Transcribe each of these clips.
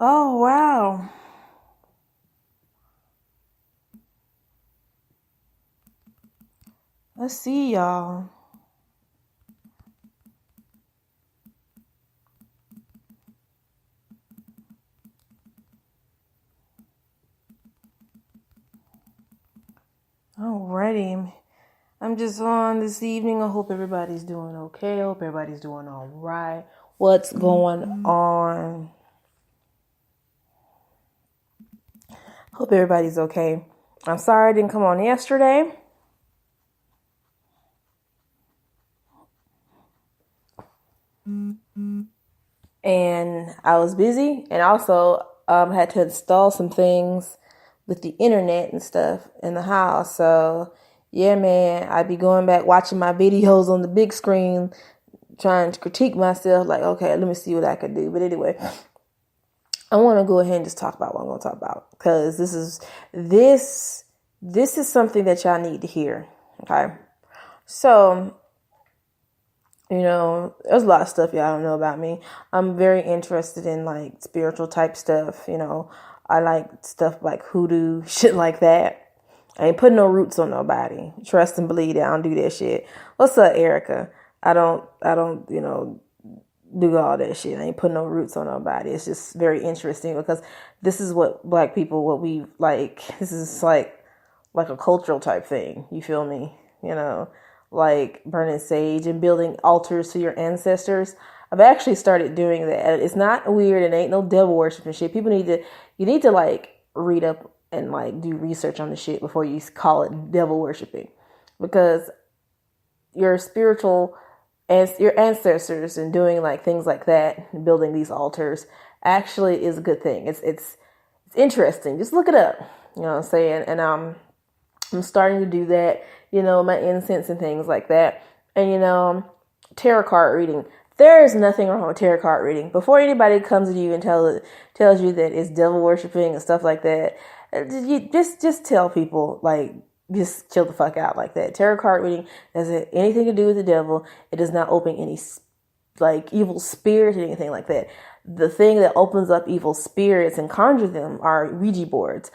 Oh, wow. Let's see, y'all. Alrighty. I'm just on this evening. I hope everybody's doing okay. I hope everybody's doing all right. What's going on? Hope everybody's okay. I'm sorry I didn't come on yesterday. And I was busy, and also had to install some things with the internet and stuff in the house. So yeah, man, I'd be going back watching my videos on the big screen, trying to critique myself. Like, okay, let me see what I could do. But anyway, I want to go ahead and just talk about what I'm going to talk about, because this is something that y'all need to hear. Okay, so there's a lot of stuff y'all don't know about me. I'm very interested in like spiritual type stuff. I like stuff like hoodoo, shit like that. I ain't putting no roots on nobody. Trust and believe that I don't do that shit. What's up, Erica? I don't, do all that shit. I ain't putting no roots on nobody. It's just very interesting because this is what black people, what we like. This is like a cultural type thing. You feel me? Like burning sage and building altars to your ancestors. I've actually started doing that. It's not weird. It ain't no devil worshiping shit. You need to like read up and like do research on the shit before you call it devil worshiping, because your spiritual and your ancestors and doing like things like that and building these altars actually is a good thing. It's interesting. Just look it up. You know what I'm saying? And I'm starting to do that, my incense and things like that. And, tarot card reading. There is nothing wrong with tarot card reading. Before anybody comes to you and tells you that it's devil worshiping and stuff like that, you just tell people, like, just chill the fuck out like that. Tarot card reading doesn't anything to do with the devil. It does not open any like evil spirits or anything like that. The thing that opens up evil spirits and conjures them are Ouija boards.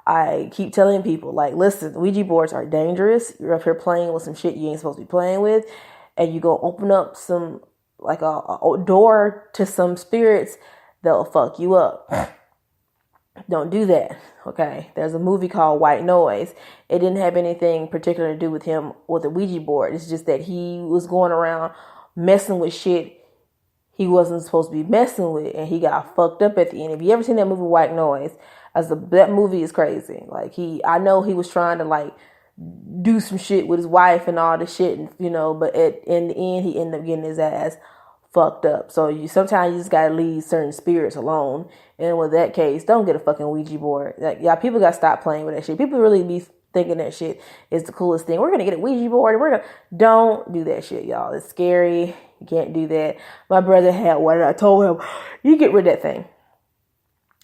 I keep telling people, like, listen, Ouija boards are dangerous. You're up here playing with some shit you ain't supposed to be playing with, and you go open up some, like a door to some spirits that'll fuck you up. Don't do that, okay? There's a movie called White Noise. It didn't have anything particular to do with him with a Ouija board. It's just that he was going around messing with shit he wasn't supposed to be messing with, and he got fucked up at the end. Have you ever seen that movie White Noise? That movie is crazy. Like I know he was trying to like do some shit with his wife and all this shit, but in the end he ended up getting his ass fucked up. So sometimes you just gotta leave certain spirits alone. And with that case, don't get a fucking Ouija board. Like, yeah, people gotta stop playing with that shit. People really be thinking that shit is the coolest thing. We're gonna get a Ouija board. Don't do that shit, y'all. It's scary. You can't do that. My brother had one, and I told him, you get rid of that thing.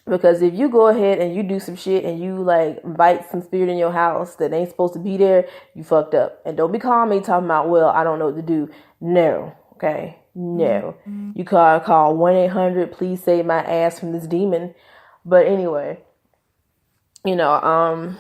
Because if you go ahead and you do some shit and you like invite some spirit in your house that ain't supposed to be there, you fucked up. And don't be calling me talking about, well, I don't know what to do. No, okay, no. You call 1-800, please save my ass from this demon. But anyway, tarot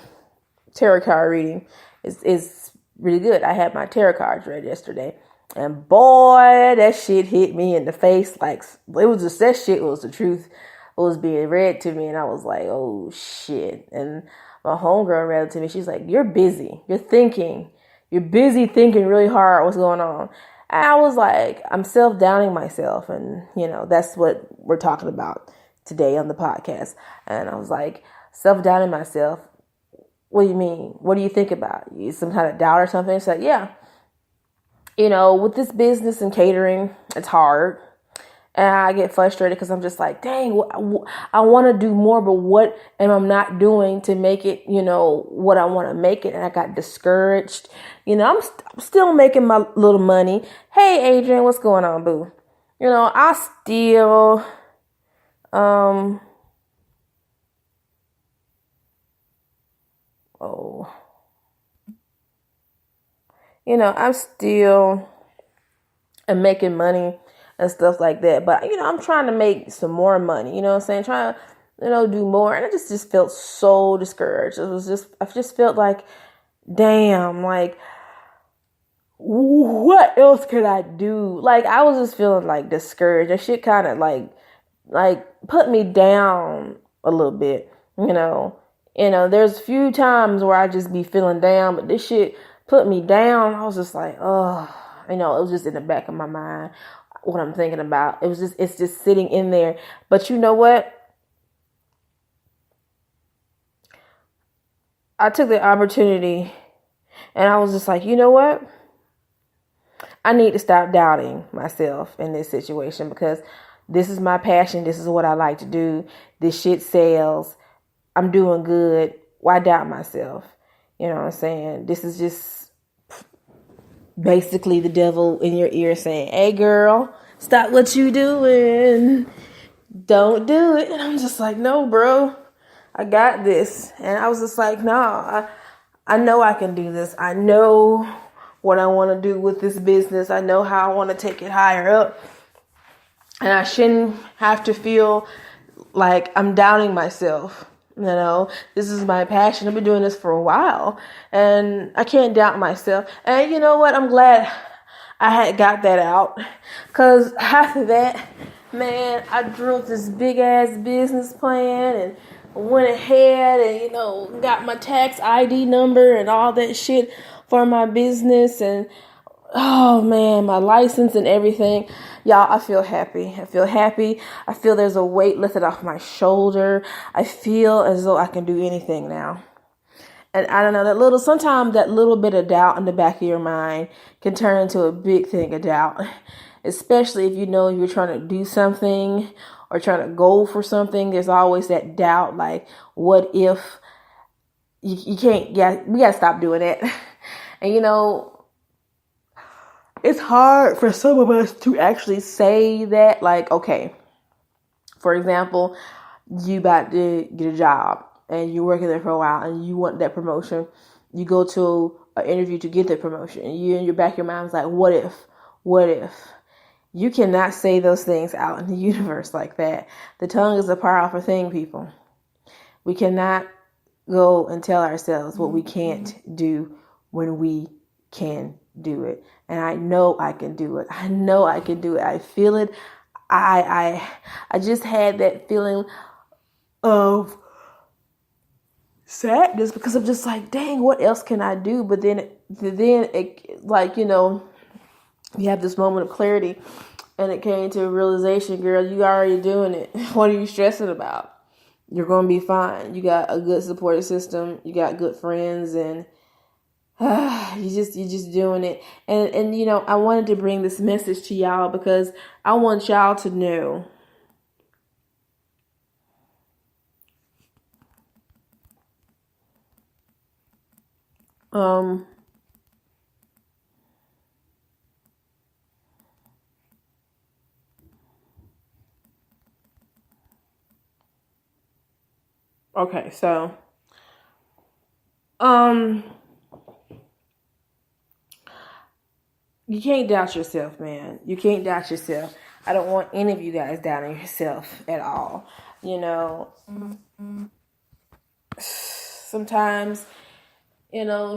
card reading is really good. I had my tarot cards read yesterday, and boy, that shit hit me in the face. Like, it was just, that shit was the truth. It was being read to me, and I was like, oh shit. And my homegirl read it to me. She's like, you're busy. You're busy thinking really hard what's going on. And I was like, I'm self-doubting myself. And, that's what we're talking about today on the podcast. And I was like, self-doubting myself. What do you mean? What do you think about? You some kind of doubt or something? It's like, yeah. With this business and catering, it's hard. And I get frustrated because I'm just like, dang, I want to do more, but what am I not doing to make it, what I want to make it? And I got discouraged. I'm still making my little money. Hey, Adrian, what's going on, boo? I still, I'm still making money. and stuff like that. But, I'm trying to make some more money, you know what I'm saying? Trying to, do more. And I just felt so discouraged. I just felt like, damn, like, what else could I do? Like, I was just feeling like discouraged. That shit kind of like put me down a little bit, there's a few times where I just be feeling down, but this shit put me down. I was just like, oh, it was just in the back of my mind what I'm thinking about. It's just sitting in there. But you know what? I took the opportunity and I was just like, you know what? I need to stop doubting myself in this situation because this is my passion. This is what I like to do. This shit sells. I'm doing good. Why doubt myself? You know what I'm saying? This is just basically the devil in your ear saying, hey girl, stop what you doing. Don't do it. And I'm just like, no, bro, I got this. And I was just like, no, I know I can do this. I know what I want to do with this business. I know how I want to take it higher up. And I shouldn't have to feel like I'm doubting myself. This is my passion. I've been doing this for a while and I can't doubt myself. And you know what? I'm glad I had got that out because after that, man, I drew this big ass business plan and went ahead and, got my tax ID number and all that shit for my business and oh man, my license and everything. Y'all, I feel happy. I feel there's a weight lifted off my shoulder. I feel as though I can do anything now. And I don't know, sometimes that little bit of doubt in the back of your mind can turn into a big thing of doubt. Especially if you're trying to do something or trying to go for something. There's always that doubt, like, what if you can't, we gotta stop doing that. And it's hard for some of us to actually say that, like, okay, for example, you about to get a job and you're working there for a while and you want that promotion. You go to an interview to get that promotion and you in your back of your mind is like, what if? You cannot say those things out in the universe like that. The tongue is a powerful thing, people. We cannot go and tell ourselves what we can't do when we can do it. And I know I can do it. I feel it. I just had that feeling of sadness because I'm just like, dang, what else can I do? But then it, like, you have this moment of clarity and it came to a realization, girl, you already doing it. What are you stressing about? You're going to be fine. You got a good support system. You got good friends and you're just doing it. And I wanted to bring this message to y'all because I want y'all to know okay, so you can't doubt yourself, man. You can't doubt yourself. I don't want any of you guys doubting yourself at all. Sometimes,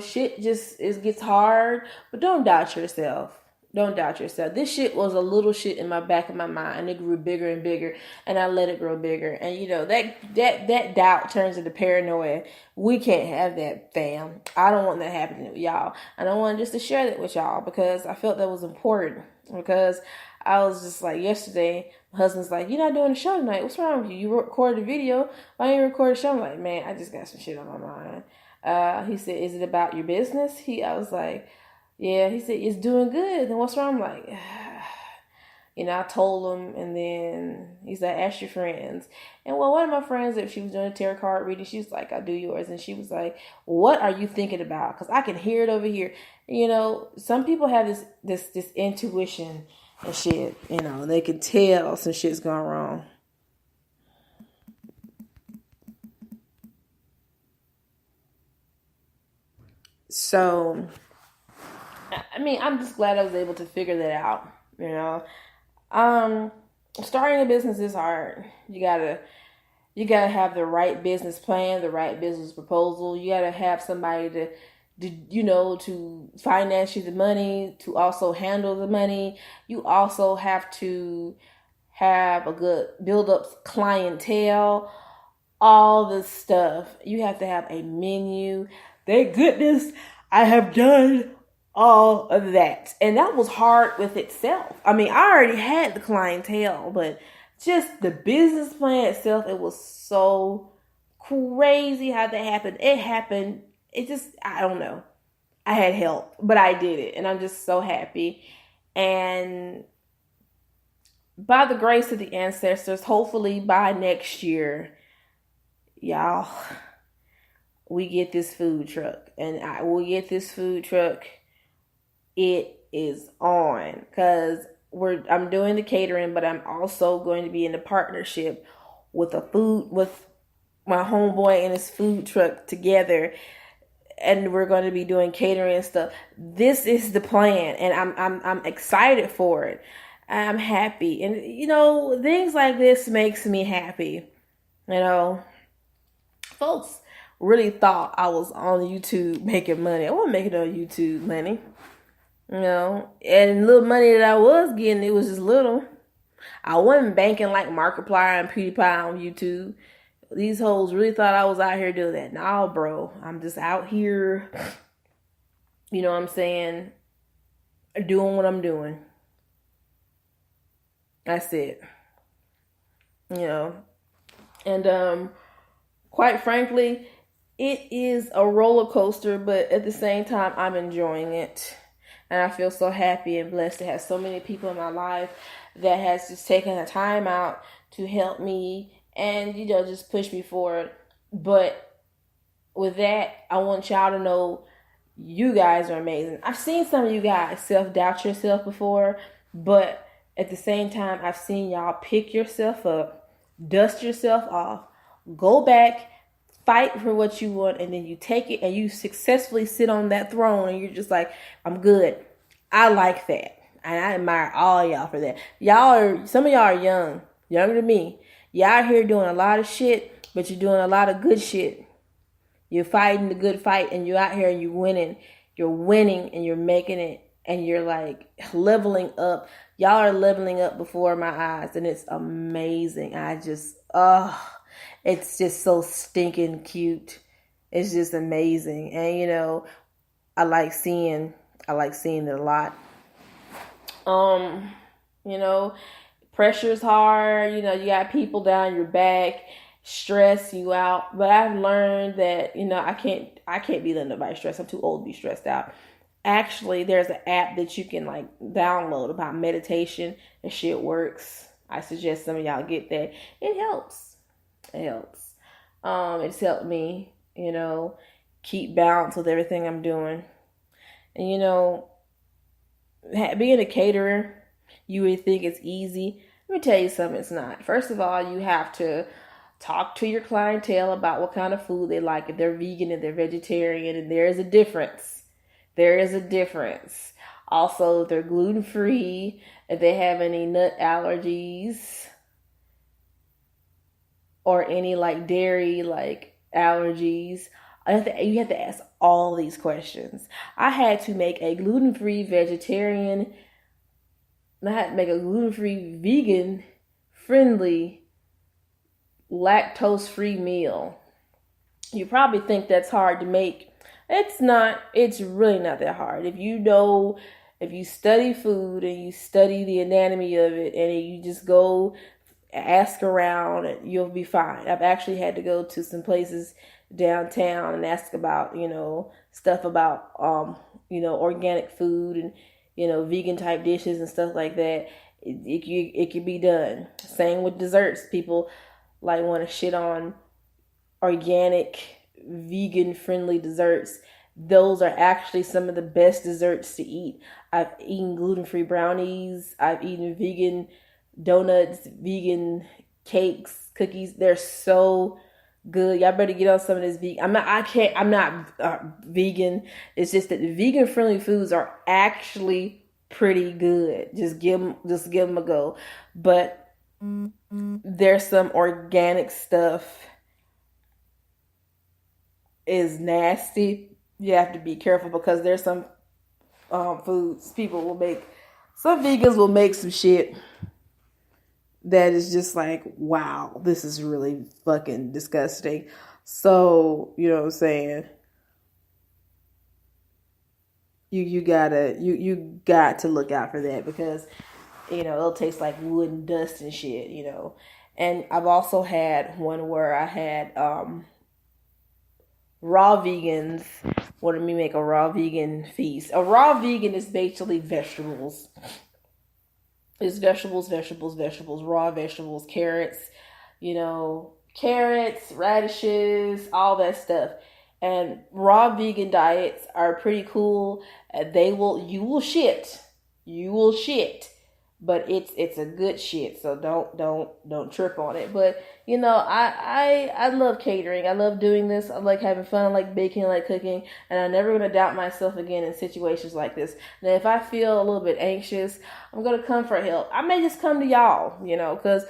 shit just gets hard, but don't doubt yourself. Don't doubt yourself. This shit was a little shit in my back of my mind, and it grew bigger and bigger, and I let it grow bigger. And that doubt turns into paranoia. We can't have that, fam. I don't want that happening with y'all, and I wanted just to share that with y'all because I felt that was important. Because I was just like, yesterday, my husband's like, "You're not doing a show tonight. What's wrong with you? You recorded a video. Why didn't you record a show?" I'm like, man, I just got some shit on my mind. He said, "Is it about your business?" I was like, yeah. He said, "It's doing good." Then what's wrong? I'm like, I told him, and then he's like, "Ask your friends." And well, one of my friends, if she was doing a tarot card reading, she was like, "I'll do yours." And she was like, "What are you thinking about?" Because I can hear it over here. Some people have this intuition and shit. They can tell some shit's gone wrong. So, I mean, I'm just glad I was able to figure that out. Um, Starting a business is hard. You gotta have the right business plan, the right business proposal. You gotta have somebody to finance you the money, to also handle the money. You also have to have a good build up clientele, all the stuff. You have to have a menu. Thank goodness I have done all of that. And that was hard with itself. I mean, I already had the clientele, but just the business plan itself, it was so crazy how that happened. It happened. It just, I don't know. I had help, but I did it. And I'm just so happy. And by the grace of the ancestors, hopefully by next year, y'all, we get this food truck. And I will get this food truck. It is on, because I'm doing the catering, but I'm also going to be in a partnership with my homeboy and his food truck together, and we're going to be doing catering and stuff. This is the plan, and I'm excited for it. I'm happy, and things like this makes me happy. Folks really thought I was on YouTube making money. I wasn't making no YouTube money. And little money that I was getting, it was just little. I wasn't banking like Markiplier and PewDiePie on YouTube. These hoes really thought I was out here doing that. Nah, bro. I'm just out here, you know what I'm saying, doing what I'm doing. That's it. And quite frankly, it is a roller coaster, but at the same time, I'm enjoying it. And I feel so happy and blessed to have so many people in my life that has just taken the time out to help me and, just push me forward. But with that, I want y'all to know you guys are amazing. I've seen some of you guys self-doubt yourself before, but at the same time, I've seen y'all pick yourself up, dust yourself off, go back, fight for what you want, and then you take it and you successfully sit on that throne and you're just like, I'm good. I like that. And I admire all y'all for that. Some of y'all are young, younger than me. Y'all out here doing a lot of shit, but you're doing a lot of good shit. You're fighting the good fight, and you're out here and you're winning. You're winning and you're making it, and you're like leveling up. Y'all are leveling up before my eyes, and it's amazing. It's just so stinking cute. It's just amazing. And I like seeing it a lot. Pressure's hard. You got people down your back, stress you out. But I've learned that, I can't be letting nobody stress. I'm too old to be stressed out. Actually, there's an app that you can download about meditation. And shit works. I suggest some of y'all get that. It helps. It's helped me, keep balance with everything I'm doing. And being a caterer, you would think it's easy. Let me tell you something, it's not. First of all, you have to talk to your clientele about what kind of food they like, if they're vegan, if they're vegetarian, and there is a difference. Also, if they're gluten-free, if they have any nut allergies, or any dairy allergies. You have to ask all these questions. I had to make a gluten-free vegetarian, I had to make a gluten-free vegan friendly lactose-free meal. You probably think that's hard to make. It's not. It's really not that hard. If you study food and you study the anatomy of it and you just go ask around, and you'll be fine. I've actually had to go to some places downtown and ask about, stuff about, organic food and, vegan type dishes and stuff like that. It can be done. Same with desserts. People want to shit on organic, vegan friendly desserts. Those are actually some of the best desserts to eat. I've eaten gluten-free brownies. I've eaten vegan donuts, vegan cakes, cookies. They're so good. Y'all better get on some of this vegan. I'm not vegan. It's just that the vegan friendly foods are actually pretty good. Just give them a go. But there's some organic stuff is nasty. You have to be careful because there's some foods people will make. Some vegans will make some shit that is just like, wow, this is really fucking disgusting. So, you know what I'm saying? You got to look out for that because, it'll taste like wood and dust and shit, And I've also had one where I had raw vegans wanted me to make a raw vegan feast. A raw vegan is basically vegetables. It's vegetables, raw vegetables, carrots, carrots, radishes, all that stuff. And raw vegan diets are pretty cool. You will shit, but it's a good shit. So don't trip on it. But I love catering. I love doing this. I like having fun. I like baking. I like cooking. And I'm never gonna doubt myself again in situations like this. Now, if I feel a little bit anxious, I'm gonna come for help. I may just come to y'all, because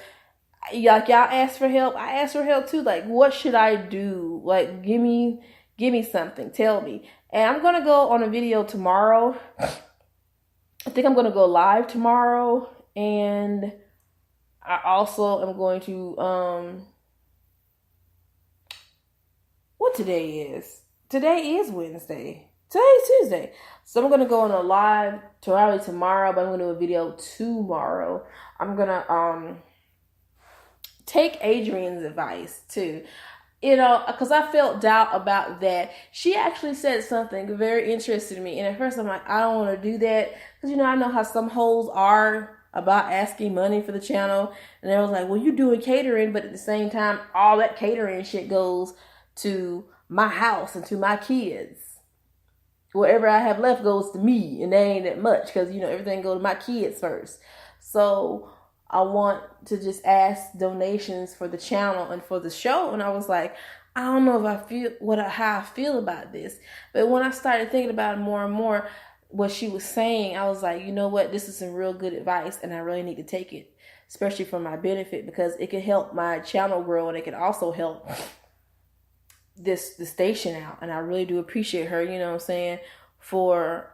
like y'all ask for help. I ask for help too. Like, what should I do? Like, give me something. Tell me. And I'm gonna go on a video tomorrow. I think I'm going to go live tomorrow, and I also am going to, what today is? Today is Wednesday. Today's Tuesday. So I'm going to go on a live probably tomorrow, but I'm going to do a video tomorrow. I'm going to take Adrian's advice too. Because I felt doubt about that. She actually said something very interesting to me. And at first I'm like, I don't want to do that. Because, I know how some hoes are about asking money for the channel. And they was like, well, you're doing catering. But at the same time, all that catering shit goes to my house and to my kids. Whatever I have left goes to me. And that ain't that much. Because, everything goes to my kids first. So I want to just ask donations for the channel and for the show. And I was like, I don't know if I feel how I feel about this. But when I started thinking about it more and more, what she was saying, I was like, you know what? This is some real good advice and I really need to take it, especially for my benefit, because it can help my channel grow and it can also help the station out. And I really do appreciate her, for,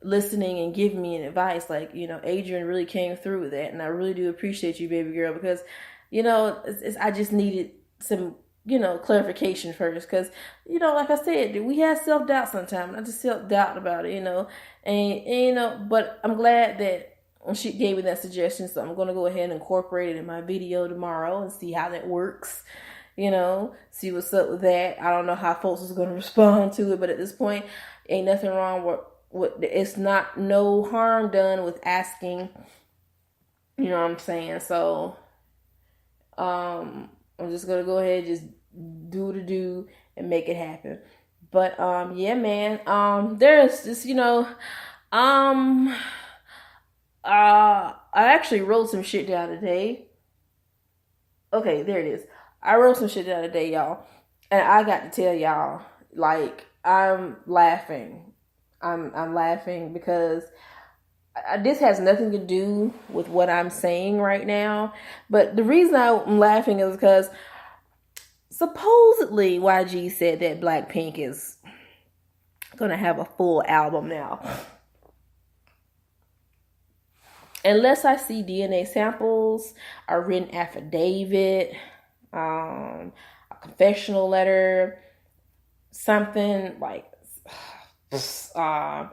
listening and giving me an advice. Like, Adrian really came through with that, and I really do appreciate you, baby girl, because I just needed some clarification first, because like I said, we have self-doubt sometimes. I just self-doubt about it, and but I'm glad that she gave me that suggestion, so I'm going to go ahead and incorporate it in my video tomorrow and see how that works. See what's up with that. I don't know how folks is going to respond to it, but at this point, ain't nothing wrong with it's not no harm done with asking, you know what I'm saying? So, I'm just going to go ahead and just do what to do and make it happen. But, yeah, man, there's just, I actually wrote some shit down today. Okay, there it is. I wrote some shit down today, y'all. And I got to tell y'all, like, I'm laughing. I'm laughing because this has nothing to do with what I'm saying right now. But the reason I'm laughing is because supposedly YG said that Blackpink is going to have a full album now. Unless I see DNA samples, a written affidavit, a confessional letter, something like, I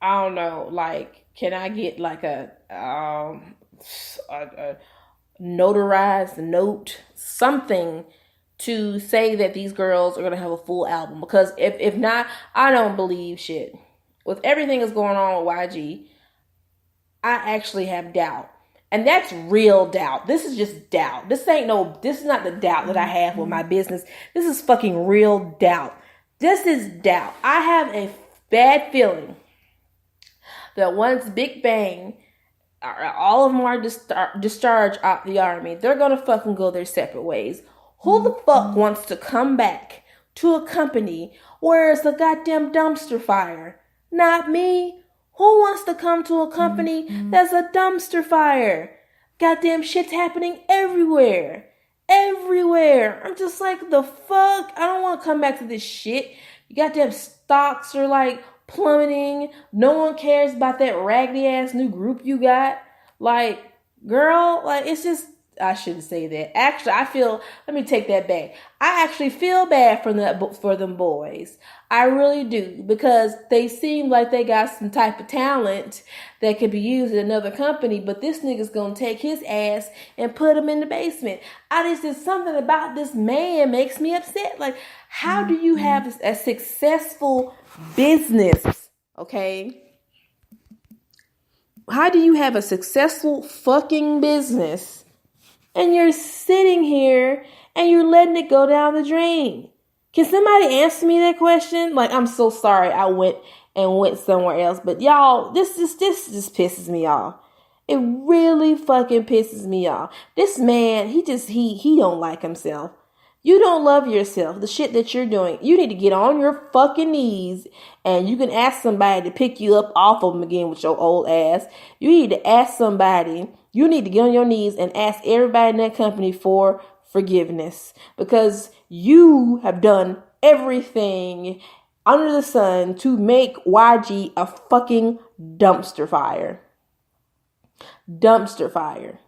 don't know, like, can I get like a notarized note, something to say that these girls are going to have a full album? Because if not, I don't believe shit. With everything that's going on with YG, I actually have doubt. And that's real doubt. This is just doubt. This is not the doubt that I have with my business. This is fucking real doubt. This is doubt. I have a bad feeling that once Big Bang, all of them are discharged out the army, they're going to fucking go their separate ways. Who the fuck wants to come back to a company where it's a goddamn dumpster fire? Not me. Who wants to come to a company that's a dumpster fire? Goddamn shit's happening everywhere. Everywhere. I'm just like, the fuck? I don't want to come back to this shit. You goddamn stocks are like plummeting. No one cares about that raggedy ass new group you got. Like, girl, like, it's just, I shouldn't say that. Actually, let me take that back. I actually feel bad for them boys. I really do, because they seem like they got some type of talent that could be used in another company, but this nigga's gonna take his ass and put him in the basement. Just something about this man makes me upset. Like, how do you have a successful business, okay? How do you have a successful fucking business and you're sitting here and you're letting it go down the drain? Can somebody answer me that question? Like, I'm so sorry I went somewhere else, but y'all, this just pisses me off. It really fucking pisses me off. This man, he don't like himself. You don't love yourself. The shit that you're doing, you need to get on your fucking knees and you can ask somebody to pick you up off of them again with your old ass. You need to ask somebody, you need to get on your knees and ask everybody in that company for forgiveness, because you have done everything under the sun to make YG a fucking dumpster fire. Dumpster fire.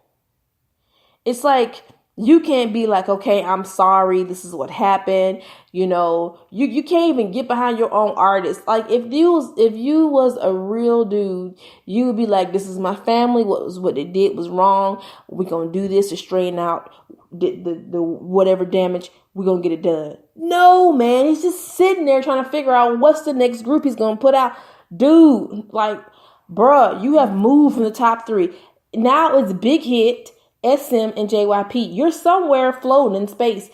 It's like, you can't be like, okay, I'm sorry, this is what happened. You know, you can't even get behind your own artist. Like, if you was a real dude, you would be like, this is my family. What they did was wrong. We're gonna do this to straighten out the whatever damage. We're gonna get it done. No, man, he's just sitting there trying to figure out what's the next group he's gonna put out. Dude, like, bruh, you have moved from the top 3. Now it's Big Hit, SM, and JYP. You're somewhere floating in space.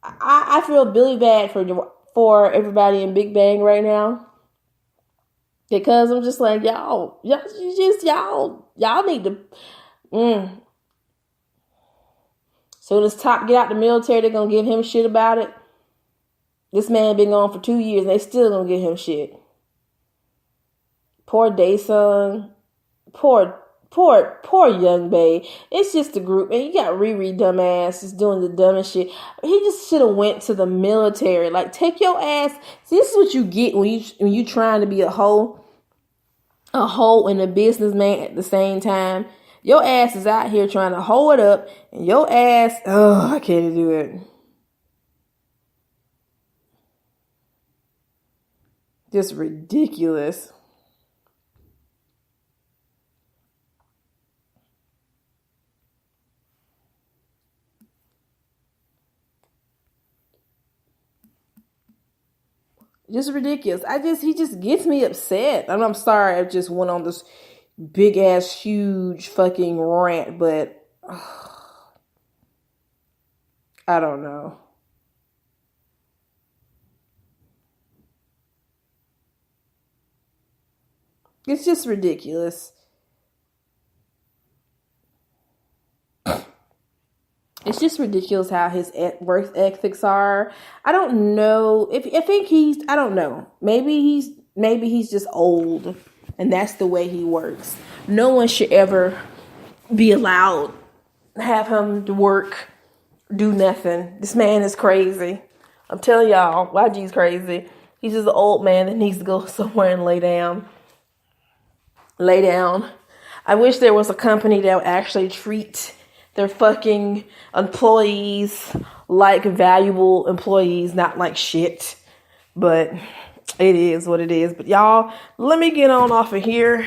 I feel really bad for everybody in Big Bang right now, because I'm just like, y'all need to. Soon as Top get out the military, they're gonna give him shit about it. This man been gone for 2 years, and they still gonna give him shit. Poor Daesung. Poor young babe. It's just a group, and you got Riri dumbass just doing the dumbest shit. He just should have went to the military. Like, take your ass. See, this is what you get when you trying to be a hoe and a businessman at the same time. Your ass is out here trying to hoe it up, and your ass, I can't do it. Just ridiculous. Just ridiculous. He just gets me upset. And I'm sorry I just went on this big ass huge fucking rant, but I don't know. It's just ridiculous. It's just ridiculous how his work ethics are. I don't know I don't know. Maybe he's just old and that's the way he works. No one should ever be allowed to have him to work, do nothing. This man is crazy. I'm telling y'all, YG's crazy. He's just an old man that needs to go somewhere and lay down. Lay down. I wish there was a company that would actually treat their fucking employees like valuable employees, not like shit. But it is what it is. But y'all, let me get on off of here,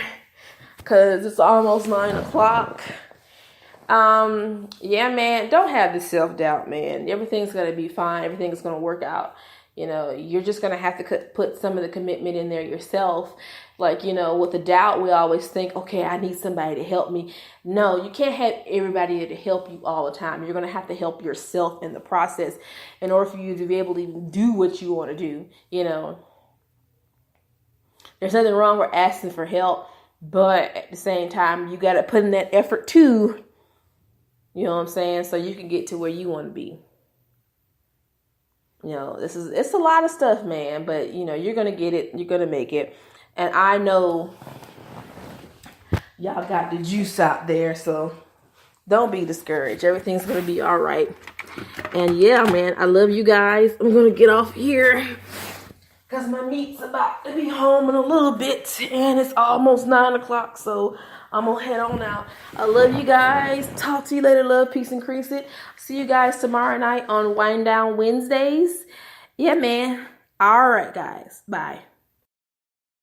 because it's almost 9 o'clock. Yeah, man, don't have the self-doubt, man. Everything's going to be fine. Everything's going to work out. You know, you're just going to have to put some of the commitment in there yourself. Like, you know, with the doubt, we always think, okay, I need somebody to help me. No, you can't have everybody to help you all the time. You're going to have to help yourself in the process in order for you to be able to even do what you want to do. You know, there's nothing wrong with asking for help, but at the same time, you got to put in that effort too. You know what I'm saying? So you can get to where you want to be. You know, it's a lot of stuff, man, but you know, you're going to get it. You're going to make it. And I know y'all got the juice out there, so don't be discouraged. Everything's going to be all right. And yeah, man, I love you guys. I'm going to get off here because my meat's about to be home in a little bit. And it's almost 9 o'clock, so I'm going to head on out. I love you guys. Talk to you later. Love, peace, increase it. See you guys tomorrow night on Wind Down Wednesdays. Yeah, man. All right, guys. Bye.